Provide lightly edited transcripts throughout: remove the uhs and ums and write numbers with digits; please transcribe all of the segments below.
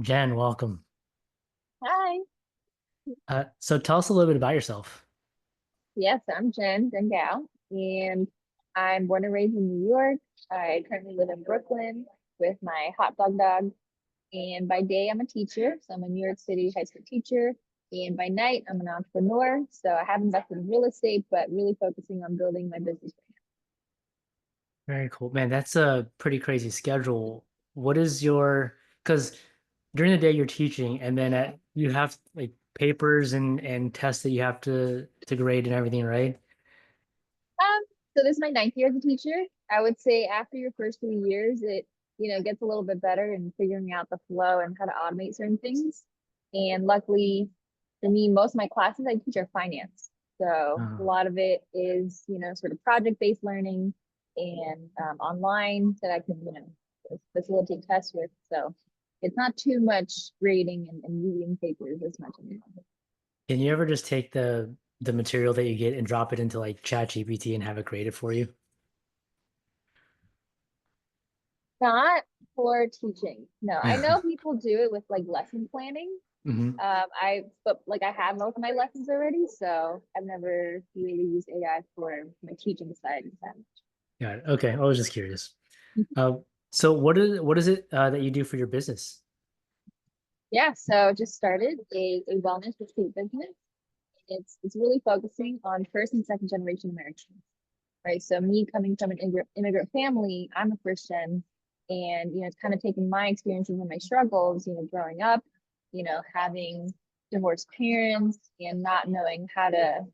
Jen, welcome. Hi. So tell us a little bit about yourself. Yes, I'm Jen Gao, and I'm born and raised in New York. I currently live in Brooklyn with my hot dog. And by day, I'm a teacher. So I'm a New York City high school teacher. And by night, I'm an entrepreneur. So I have invested in real estate, but really focusing on building my business. Very cool. Man, that's a pretty crazy schedule. What is your, because during the day you're teaching and then you have like papers and tests that you have to grade and everything, right? So this is my ninth year as a teacher. I would say after your first 3 years, it gets a little bit better in figuring out the flow and how to automate certain things. And luckily for me, most of my classes I teach are finance. So a Uh, lot of it is sort of project-based learning and online that I can facilitate tests with. So it's not too much grading and reading papers as much anymore. can you ever just take the material that you get and drop it into like ChatGPT and have it graded for you? Not for teaching. No, I know people do it with like lesson planning. hmm But like I have most of my lessons already, so I've never really used AI for my teaching side of that. Got it. Okay. I was just curious. Uh, so what is it that you do for your business? Yeah, so just started a wellness retreat business. It's really focusing on first and second generation Americans, right? So me coming from an immigrant family, I'm a Christian, and it's kind of taking my experiences and my struggles, growing up, having divorced parents and not knowing how to,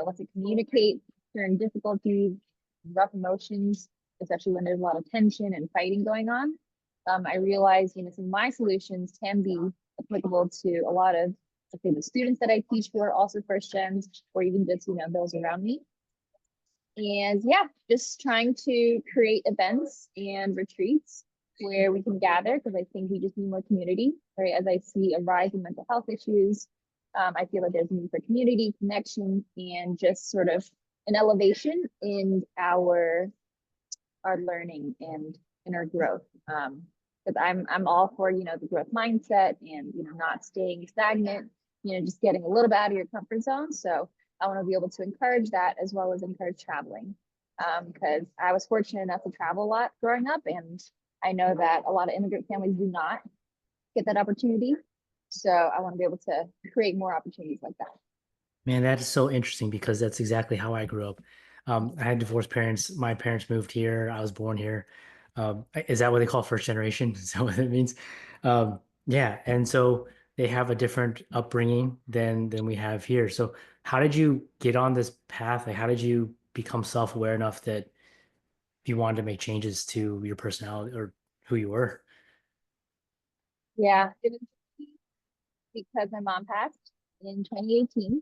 let's say, communicate during difficulties, rough emotions, especially when there's a lot of tension and fighting going on. I realized, some of my solutions can be applicable to a lot of, let's say, the students that I teach who are also first gens, or even just, those around me. And yeah, just trying to create events and retreats where we can gather because I think we just need more community, right? As I see a rise in mental health issues, I feel like there's a need for community, connection, and just sort of an elevation in our learning and in our growth. Because I'm all for the growth mindset and not staying stagnant, just getting a little bit out of your comfort zone. So I want to be able to encourage that as well as encourage traveling. Because I was fortunate enough to travel a lot growing up, and I know that a lot of immigrant families do not get that opportunity. So I want to be able to create more opportunities like that. Man, that is so interesting because that's exactly how I grew up. I had divorced parents. My parents moved here. I was born here. Is that what they call first generation? Is that what it means? Yeah, and so they have a different upbringing than we have here. So how did you get on this path? Like, how did you become self-aware enough that you wanted to make changes to your personality or who you were? Yeah, it was because my mom passed in 2018.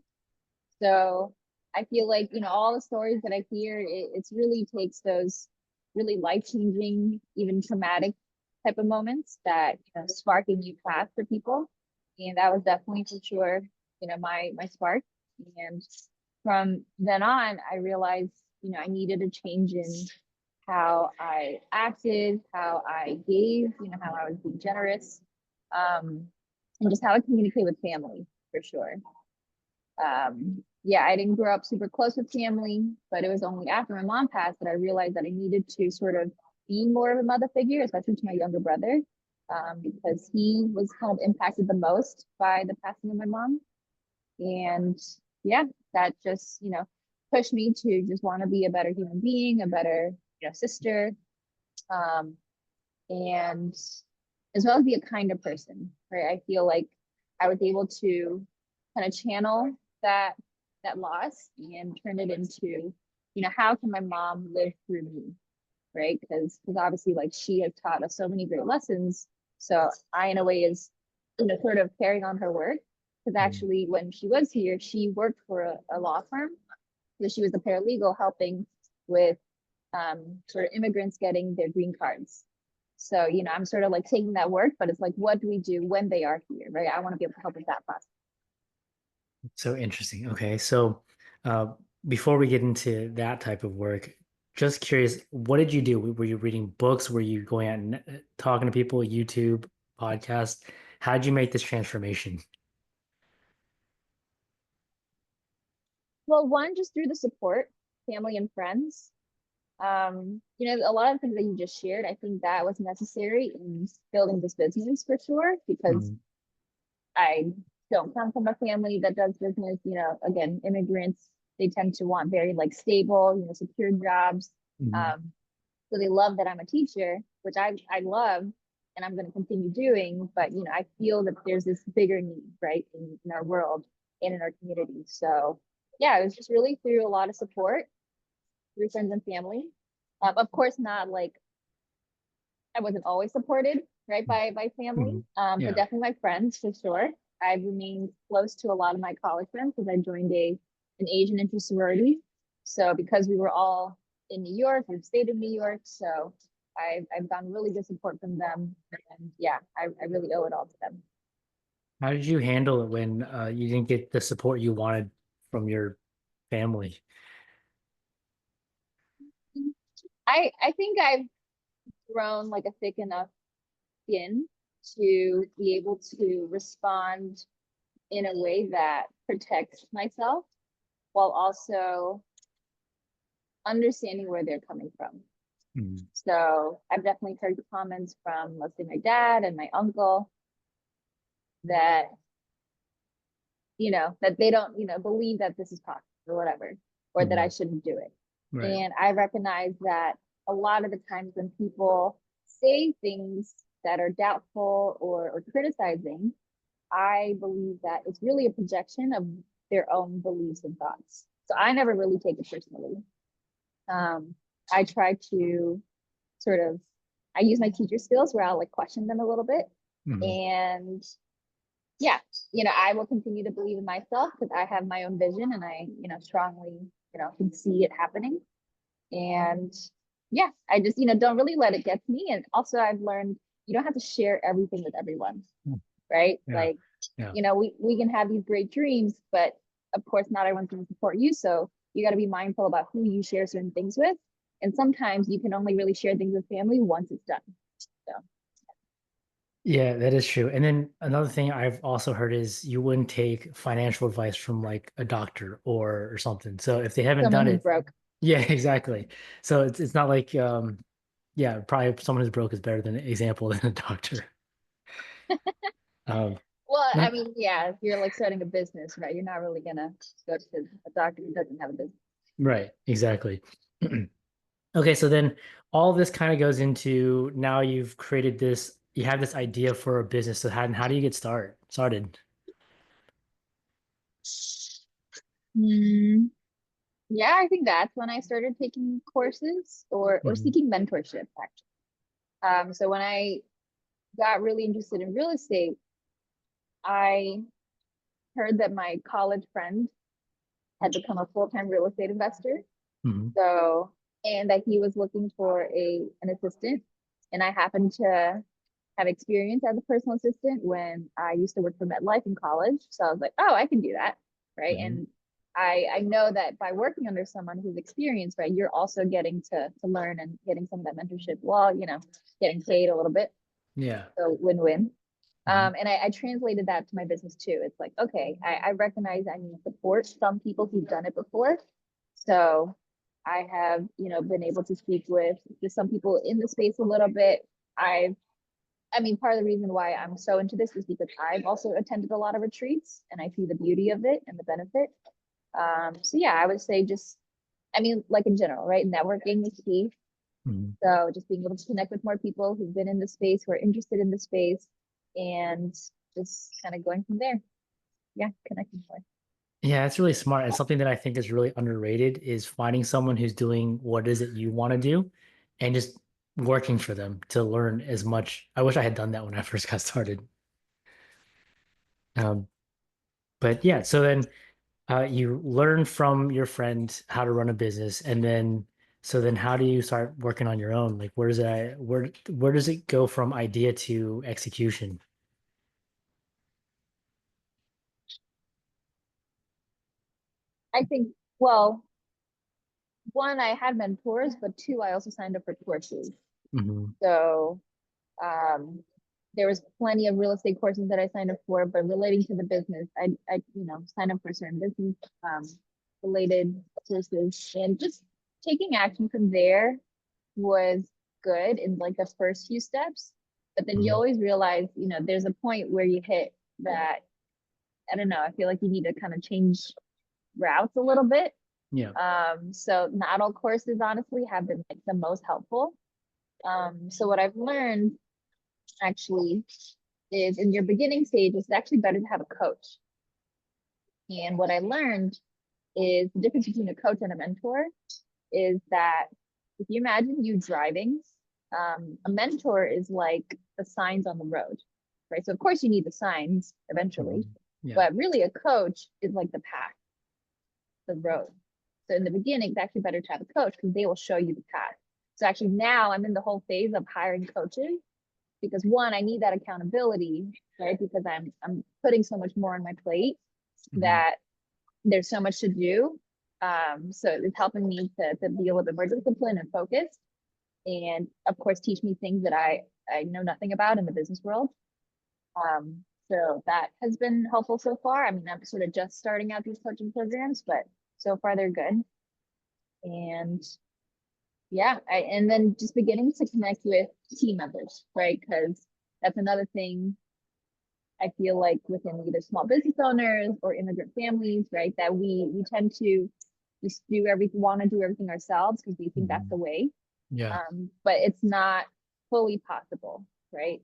So I feel like, all the stories that I hear, it's really takes those really life-changing, even traumatic type of moments that, spark a new path for people. And that was definitely for sure, my spark. And from then on, I realized, I needed a change in how I acted, how I gave, how I was being generous, and just how I communicate with family for sure. Yeah, I didn't grow up super close with family, but it was only after my mom passed that I realized that I needed to sort of be more of a mother figure, especially to my younger brother, because he was kind of impacted the most by the passing of my mom. And yeah, that just, pushed me to just want to be a better human being, a better, sister, um, and as well as be a kinder person, right? I feel like I was able to kind of channel that loss and turn it into, how can my mom live through me, right? Because obviously, like, she has taught us so many great lessons. So I, in a way, is sort of carrying on her work. Because Mm. actually, when she was here, she worked for a law firm. So she was a paralegal helping with sort of immigrants getting their green cards. So, I'm sort of like taking that work, but it's like, what do we do when they are here, right? I want to be able to help with that process. So interesting. Okay, so uh, before we get into that type of work, just curious, what did you do? Were you reading books? Were you going out and talking to people, YouTube, podcast? How'd you make this transformation? Well, one, just through the support, family and friends. A lot of things that you just shared, I think that was necessary in building this business for sure, because Mm, I don't come from a family that does business. Again, immigrants, they tend to want very like stable, secure jobs. mm, Um, so they love that I'm a teacher, which I love and I'm going to continue doing. But I feel that there's this bigger need, right, in our world and in our community. So yeah, it was just really through a lot of support through friends and family. Of course, not like I wasn't always supported, right, by family, mm. but Yeah. definitely my friends for sure. I've remained close to a lot of my college friends because I joined an Asian interest sorority. So because we were all in New York, we've stayed in New York. So I've gotten really good support from them. And yeah, I really owe it all to them. How did you handle it when you didn't get the support you wanted from your family? I think I've grown like a thick enough skin to be able to respond in a way that protects myself while also understanding where they're coming from. Mm, So I've definitely heard comments from, let's say, my dad and my uncle that, that they don't, believe that this is possible or whatever, or that I mm, shouldn't do it. right. And I recognize that a lot of the times when people say things that are doubtful or criticizing, I believe that it's really a projection of their own beliefs and thoughts. So I never really take it personally. Um, I try to sort of, I use my teacher skills where I'll like question them a little bit. Mm, And yeah, I will continue to believe in myself because I have my own vision and I, strongly, can see it happening. And yeah, I just, don't really let it get to me. And also I've learned you don't have to share everything with everyone, mm. right? Yeah. Like, Yeah. we can have these great dreams, but of course not everyone's going to support you. So you got to be mindful about who you share certain things with. And sometimes you can only really share things with family once it's done. So Yeah, that is true. And then another thing I've also heard is you wouldn't take financial advice from like a doctor or something. So if they haven't someone done who's it, broke. yeah, exactly. So it's not like yeah, probably someone who's broke is better than an example than a doctor. Um Well, I no- mean, yeah, if you're like starting a business, right? You're not really gonna go to a doctor who doesn't have a business. right, exactly. Okay, so then all this kind of goes into now you've created this, you have this idea for a business. So how do you get started? Hmm. Yeah, I think that's when I started taking courses or Mhm, seeking mentorship, actually. So when I got really interested in real estate, I heard that my college friend had become a full-time real estate investor. mhm, So, and that he was looking for an assistant. And I happened to have experience as a personal assistant when I used to work for MetLife in college. So I was like, oh, I can do that. Right. mhm. And I know that by working under someone who's experienced, right, you're also getting to learn and getting some of that mentorship while, getting paid a little bit. Yeah. So win-win. Mhm. And I translated that to my business too. It's like, okay, I recognize I need support some people who've done it before. So I have, been able to speak with just some people in the space a little bit. I mean, part of the reason why I'm so into this is because I've also attended a lot of retreats and I see the beauty of it and the benefit. So yeah, I would say just, I mean, like in general, right? Networking is key. Mhm. So just being able to connect with more people who've been in the space, who are interested in the space, and just kind of going from there. Yeah, connecting more. Yeah, it's really smart. And something that I think is really underrated is finding someone who's doing what is it you want to do and just working for them to learn as much. I wish I had done that when I first got started. Um, but yeah, so then you learn from your friend how to run a business, and then so then how do you start working on your own? Like where does it go from idea to execution? I think, well, one, I had mentors, but two, I also signed up for courses. Hmm. So, um, there was plenty of real estate courses that I signed up for, but relating to the business, I signed up for certain business um, related courses, and just taking action from there was good in like the first few steps. But then you Mhm. always realize, there's a point where you hit that, I don't know, I feel like you need to kind of change routes a little bit. Yeah. So not all courses honestly have been like the most helpful. So what I've learned actually is in your beginning stage, it's actually better to have a coach. And what I learned is the difference between a coach and a mentor is that if you imagine you driving, a mentor is like the signs on the road, right? So of course you need the signs eventually, Mhm. Yeah. but really a coach is like the path, the road. So in the beginning, it's actually better to have a coach because they will show you the path. So actually now I'm in the whole phase of hiring coaches because one, I need that accountability, right? Because I'm putting so much more on my plate Mhm. that there's so much to do. So it's helping me to be a little bit more disciplined and focused, and of course teach me things that I know nothing about in the business world. So that has been helpful so far. I mean, I'm sort of just starting out these coaching programs, but so far they're good. And yeah, and then just beginning to connect with team members, right? Because that's another thing I feel like within either small business owners or immigrant families, right? That we tend to just want to do everything ourselves because we think that's Mhm. the way. Yeah. But it's not fully possible, right?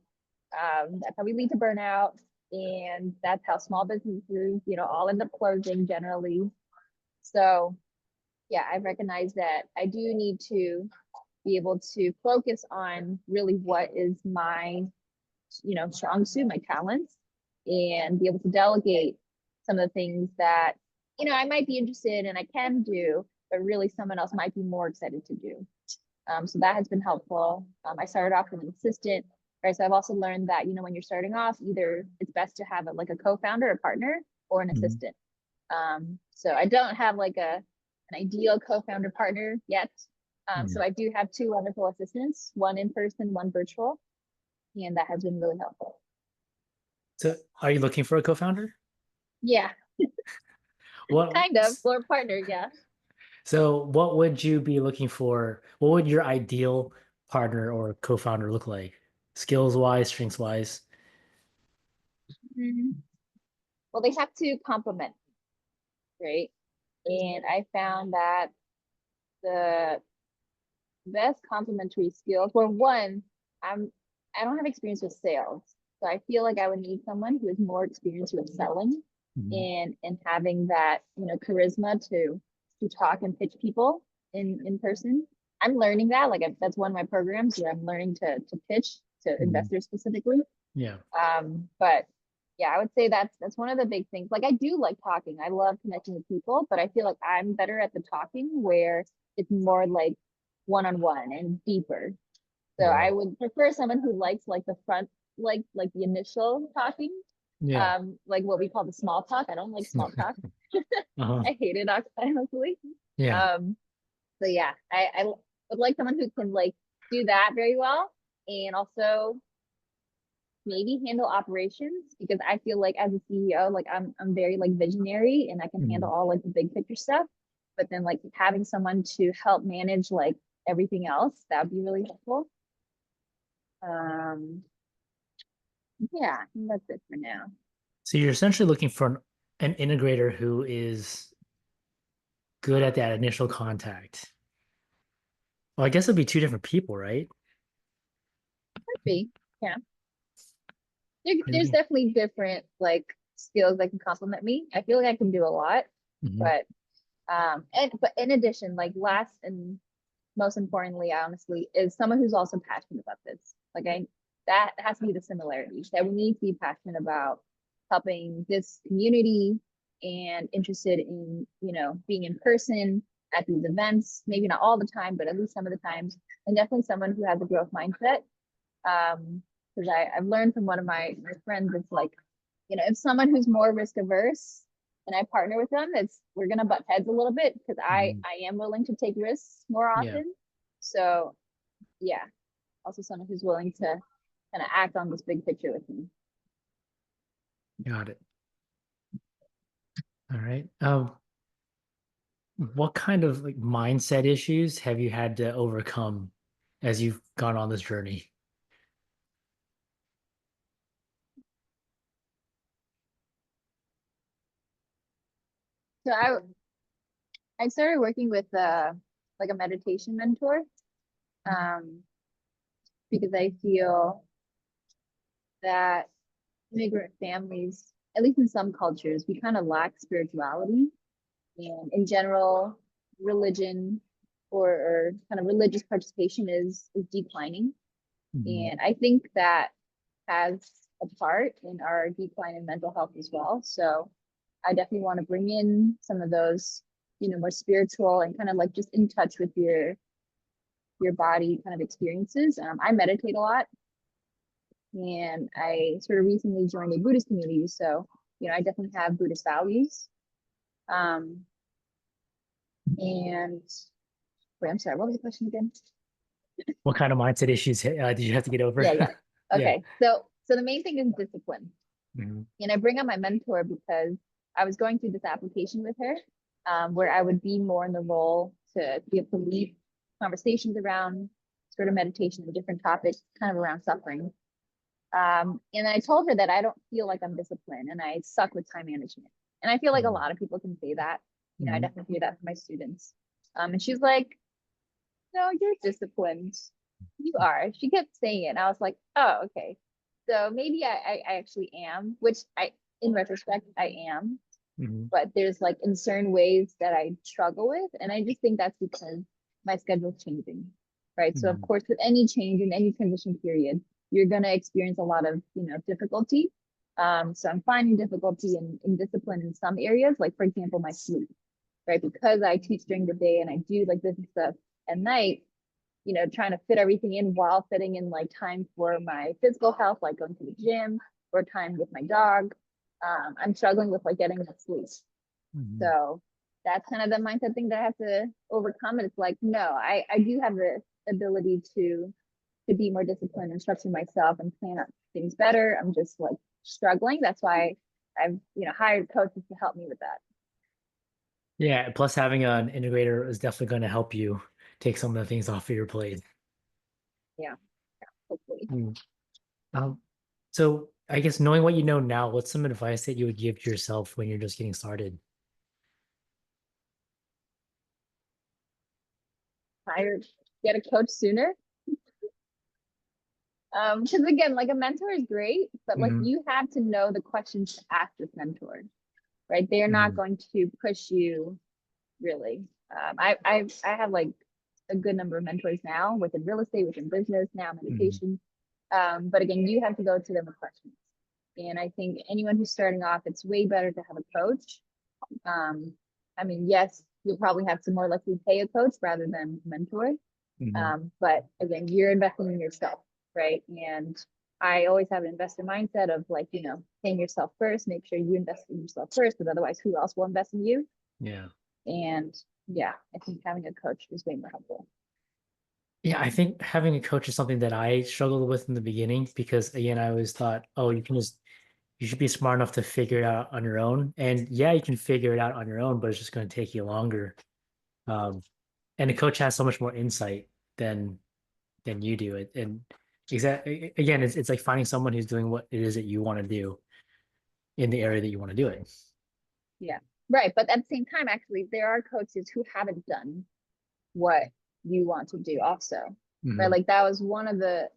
That's how we lead to burnout, and that's how small businesses, all end up closing generally. So yeah, I recognize that I do need to be able to focus on really what is my strong suit, my talents, and be able to delegate some of the things that, I might be interested in, I can do, but really someone else might be more excited to do. So that has been helpful. I started off with an assistant, right? So I've also learned that, when you're starting off, either it's best to have like a co-founder, a partner, or an Mhm. assistant. So I don't have like an ideal co-founder partner yet. So Yeah. I do have two wonderful assistants, one in person, one virtual, and that has been really helpful. So, are you looking for a co-founder? Yeah, What? kind of, or partner, yeah. So, what would you be looking for? What would your ideal partner or co-founder look like? Skills wise, strengths wise? Mhm. Well, they have to complement, right? And I found that the best complementary skills were one, I'm I don't have experience with sales. So I feel like I would need someone who is more experienced with selling Mhm. and having that, charisma to talk and pitch people in person. I'm learning that. Like that's one of my programs where I'm learning to pitch to Mhm. investors specifically. Yeah. But yeah, I would say that's one of the big things. Like I do like talking. I love connecting with people, but I feel like I'm better at the talking where it's more like one-on-one and deeper. So I Mhm. would prefer someone who likes like the front, like the initial talking, Yeah. like what we call the small talk. I don't like small talk. Uh-huh. I hate it honestly. Yeah. Um, so yeah, I would like someone who can like do that very well and also maybe handle operations because I feel like as a CEO, like I'm very like visionary and I can handle Mhm. all like the big picture stuff. But then like having someone to help manage like everything else, that would be really helpful. Um, yeah, I think that's it for now. So you're essentially looking for an integrator who is good at that initial contact. Well, I guess it'd be two different people, right? Could be. Yeah. You're There's looking- definitely different like skills that can complement me. I feel like I can do a lot, Mhm. but but in addition, like last and most importantly, honestly, is someone who's also passionate about this. Like that has to be the similarities that we need to be passionate about helping this community and interested in, being in person at these events, maybe not all the time, but at least some of the times, and definitely someone who has a growth mindset. Because I've learned from one of my friends, it's like, if someone who's more risk averse and I partner with them, it's we're gonna butt heads a little bit because Mhm. I am willing to take risks more Yeah. often. So yeah, also someone who's willing to kind of act on this big picture with me. Got it. All right. What kind of like mindset issues have you had to overcome as you've gone on this journey? So I started working with like a meditation mentor, um, because I feel that immigrant families, at least in some cultures, we kind of lack spirituality, and in general, religion or kind of religious participation is declining. Mhm. And I think that has a part in our decline in mental health as well. So I definitely want to bring in some of those, more spiritual and kind of like just in touch with your body kind of experiences. I meditate a lot, and I sort of recently joined a Buddhist community. So, I definitely have Buddhist values. Um, and wait, I'm sorry, what was the question again? What kind of mindset issues did you have to get over? Yeah, yeah. Yeah. Okay. So the main thing is discipline. Mhm. And I bring up my mentor because I was going through this application with her, where I would be more in the role to be able to lead conversations around sort of meditation and different topics, kind of around suffering. And I told her that I don't feel like I'm disciplined and I suck with time management. And I feel like a Mhm. lot of people can say that. I Mhm. definitely hear that from my students. And she's like, no, you're disciplined. You are. She kept saying it. And I was like, oh, okay. So maybe I actually am, which in retrospect, I am. Mhm. But there's like in certain ways that I struggle with. And I just think that's because my schedule's changing, right? So of Mhm. course, with any change in any transition period, you're going to experience a lot of, difficulty. So I'm finding difficulty in discipline in some areas, like for example, my sleep, right? Because I teach during the day and I do like business stuff at night, trying to fit everything in while fitting in like time for my physical health, like going to the gym or time with my dog. I'm struggling with like getting enough sleep. Mhm. So that's kind of the mindset thing that I have to overcome. And it's like, no, I do have the ability to be more disciplined and structure myself and plan out things better. I'm just like struggling. That's why I've, hired coaches to help me with that. Yeah. Plus, having an integrator is definitely going to help you take some of the things off of your plate. Yeah, hopefully. Mm. Um, so, I guess knowing what you know now, what's some advice that you would give to yourself when you're just getting started? Hire, get a coach sooner. Because again, like a mentor is great, but like Mhm. you have to know the questions to ask this mentor, right? They're not Mhm. going to push you really. I have like a good number of mentors now within real estate, within business, now Mhm. meditation. But again, you have to go to them with questions. And I think anyone who's starting off, it's way better to have a coach. Um, I mean, yes, you'll probably have to more likely pay a coach rather than a mentor. Mhm. But again, you're investing in yourself, right? And I always have an investor mindset of like, paying yourself first, make sure you invest in yourself first, because otherwise, who else will invest in you? Yeah. And yeah, I think having a coach is way more helpful. Yeah, I think having a coach is something that I struggled with in the beginning because again, I always thought, oh, you should be smart enough to figure it out on your own. And yeah, you can figure it out on your own, but it's just going to take you longer. Um, and a coach has so much more insight than you do. It and exactly again, it's like finding someone who's doing what it is that you want to do in the area that you want to do it. Yeah. Right. But at the same time, actually, there are coaches who haven't done what you want to do also. Right. Mhm. Like that was one of the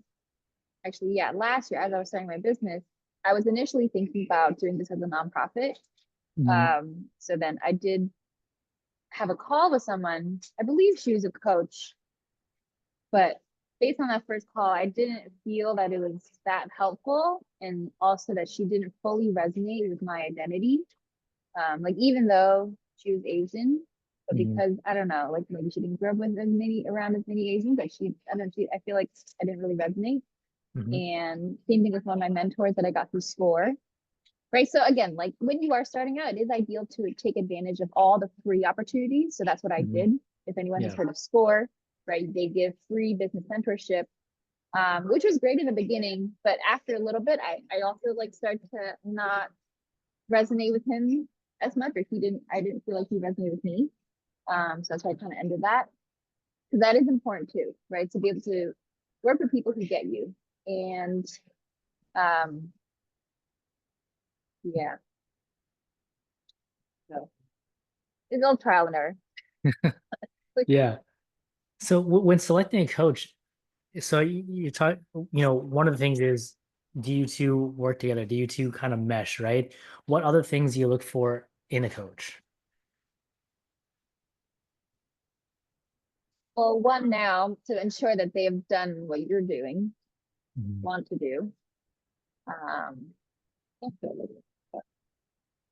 actually, yeah, last year as I was starting my business, I was initially thinking about doing this as a nonprofit. Mhm. So then I did have a call with someone. I believe she was a coach, but based on that first call, I didn't feel that it was that helpful, and also that she didn't fully resonate with my identity. Like even though she was Asian, but Mhm. because I don't know, like maybe she didn't grow up with as many around as many Asians, like I don't know, I feel like I didn't really resonate. Mhm. And same thing with one of my mentors that I got through SCORE. Right. So again, like when you are starting out, it is ideal to take advantage of all the free opportunities. So that's what I Mhm. did. If anyone has Yeah. heard of SCORE, right, they give free business mentorship which was great in the beginning. But after a little bit, I also like started to not resonate with him as much, or I didn't feel like he resonated with me. So that's why I kind of ended that, because that is important too, right? To be able to work with people who get you. And um, yeah, so it's all trial and error. Yeah. So when selecting a coach, so you talk, one of the things is, do you two work together? Do you two kind of mesh, right? What other things do you look for in a coach? Well, one, now to ensure that they've done what you're doing, Mhm. want to do. Um,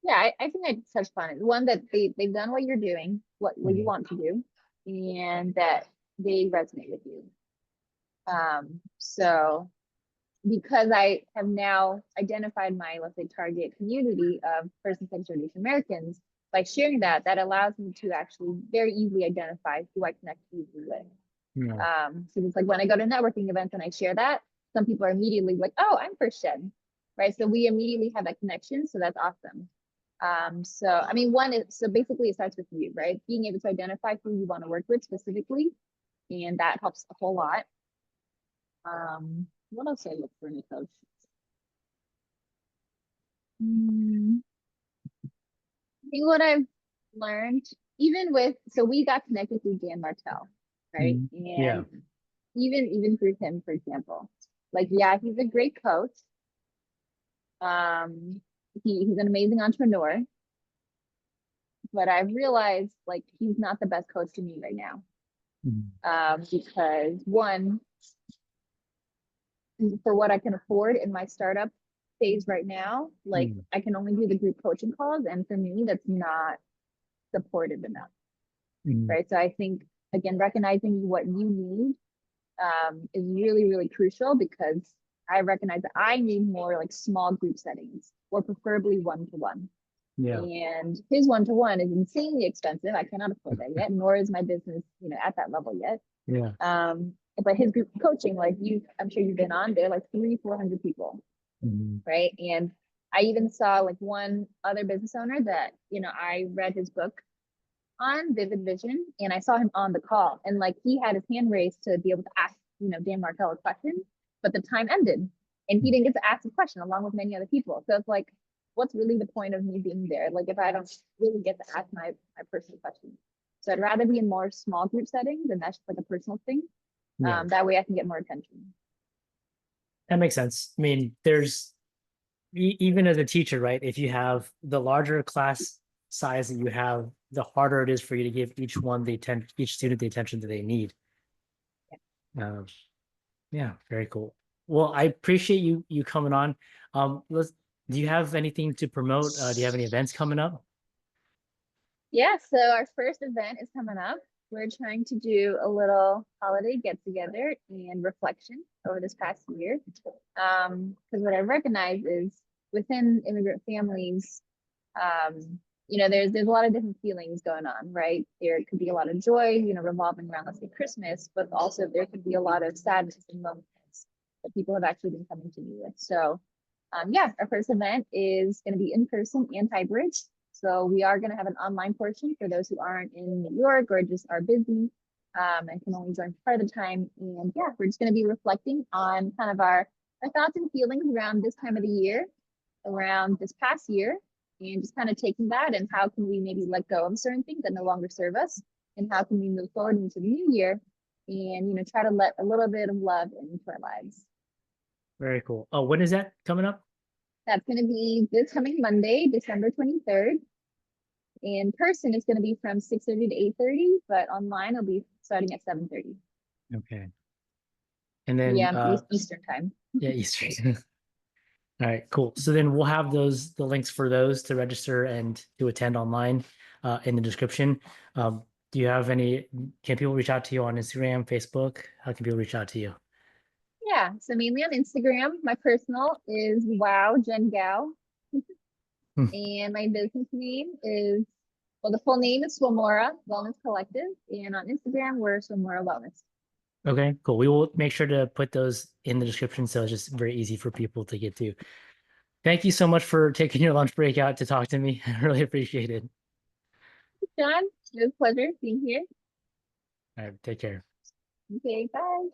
yeah, I think I touched on it. One, that they've done what you're doing, what you Mhm. want to do, and that they resonate with you. So because I have now identified my, let's say, target community of first and second generation Americans, by sharing that, that allows me to actually very easily identify who I connect easily with. Yeah. So it's like when I go to networking events and I share that, some people are immediately like, oh, I'm first gen, right? So we immediately have that connection. So that's awesome. So I mean, one is, so basically it starts with you, right? Being able to identify who you want to work with specifically, and that helps a whole lot. What else do I look for in a coach? Mm, I think what I've learned, even with, so we got connected through Dan Martell, right? Mhm. Yeah. And even through him, for example, like, yeah, he's a great coach. Um, he's an amazing entrepreneur, but I've realized like he's not the best coach to me right now. Mhm. Because one, for what I can afford in my startup phase right now, like Mhm. I can only do the group coaching calls, and for me, that's not supportive enough, Mhm. right? So I think, again, recognizing what you need is really, really crucial, because I recognize that I need more like small group settings, or preferably one-to-one. Yeah. And his one-to-one is insanely expensive. I cannot afford that yet, nor is my business, at that level yet. Yeah. But his group coaching, like I'm sure you've been on, they're like 300-400 people, Mhm. right? And I even saw like one other business owner that, I read his book on Vivid Vision, and I saw him on the call, and like he had his hand raised to be able to ask, Dan Martell a question, but the time ended and he didn't get to ask a question along with many other people. So it's like, what's really the point of me being there? Like if I don't really get to ask my personal questions. So I'd rather be in more small group settings, and that's just like a personal thing. Yeah. That way I can get more attention. That makes sense. I mean, there's even as a teacher, right? If you have the larger class size that you have, the harder it is for you to give each student the attention that they need. Um, yeah, very cool. Well, I appreciate you coming on. Do you have anything to promote? Do you have any events coming up? Yeah, so our first event is coming up. We're trying to do a little holiday get together and reflection over this past year. Because what I recognize is within immigrant families, there's a lot of different feelings going on, right? There could be a lot of joy, revolving around, let's say, Christmas, but also there could be a lot of sadness and loneliness that people have actually been coming to me with. So yeah, our first event is going to be in person and hybrid. So we are going to have an online portion for those who aren't in New York or just are busy and can only join part of the time. And yeah, we're just going to be reflecting on kind of our thoughts and feelings around this time of the year, around this past year, and just kind of taking that and how can we maybe let go of certain things that no longer serve us, and how can we move forward into the new year and try to let a little bit of love into our lives. Very cool. Oh, when is that coming up? That's going to be this coming Monday, December 23rd. In person, it's going to be from 6:30 to 8:30, but online it'll be starting at 7:30 Okay. And then p.m. Eastern time. yeah, Eastern. All right, cool. So then we'll have the links for those to register and to attend online in the description. Do you have can people reach out to you on Instagram, Facebook? How can people reach out to you? Yeah, so mainly on Instagram. My personal is wow Jen Gao, Hmm. and my business name is, well, the full name is Suamora Wellness Collective, and on Instagram we're Suamora Wellness. Okay, cool. We will make sure to put those in the description so it's just very easy for people to get to. Thank you so much for taking your lunch break out to talk to me. I really appreciate it. John, it was a pleasure being here. All right, take care. Okay, bye.